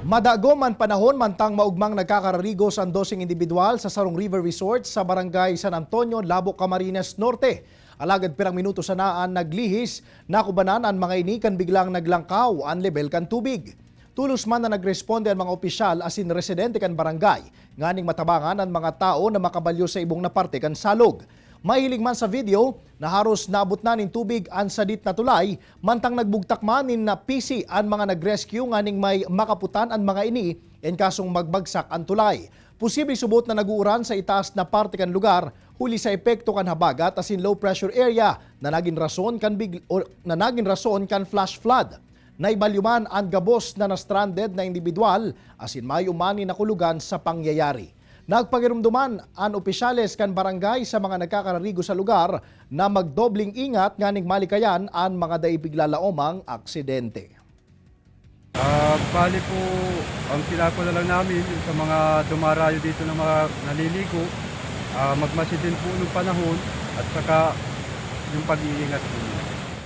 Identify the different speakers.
Speaker 1: Madago man panahon mantang maugmang nagkakararigos ang 12 individual sa Sarong River Resort sa Barangay San Antonio, Labo, Camarines Norte. Alagad pirang minuto sa naan naglihis, nakubanan ang mga ini kan biglang naglangkaw ang level kan tubig. Tulos man na nagresponde ang mga opisyal asin residente kan barangay, nganing matabangan ang mga tao na makabalyo sa ibong na parte kan salog. Mahilig man sa video na haros naabot na ning tubig ang sadit na tulay, mantang nagbugtak manin na PC ang mga nagrescue nganing may makaputan ang mga ini en kasong magbagsak ang tulay. Posible subot na naguuran sa itaas na parte kan lugar huli sa epekto kan habagat asin low pressure area na naging rason kan flash flood. Naibalyuman ang gabos na na-stranded na individual asin may umani na kulugan sa pangyayari. Nagpagirumduman ang opisyales kan barangay sa mga nagkakararigo sa lugar na magdobling ingat nganing malikayan ang mga daibiglaomang aksidente.
Speaker 2: Bali po, ang sinako na lang namin sa mga dumarayo dito na mga naliligo, magmasid din po ng panahon at saka yung pag-iingat po.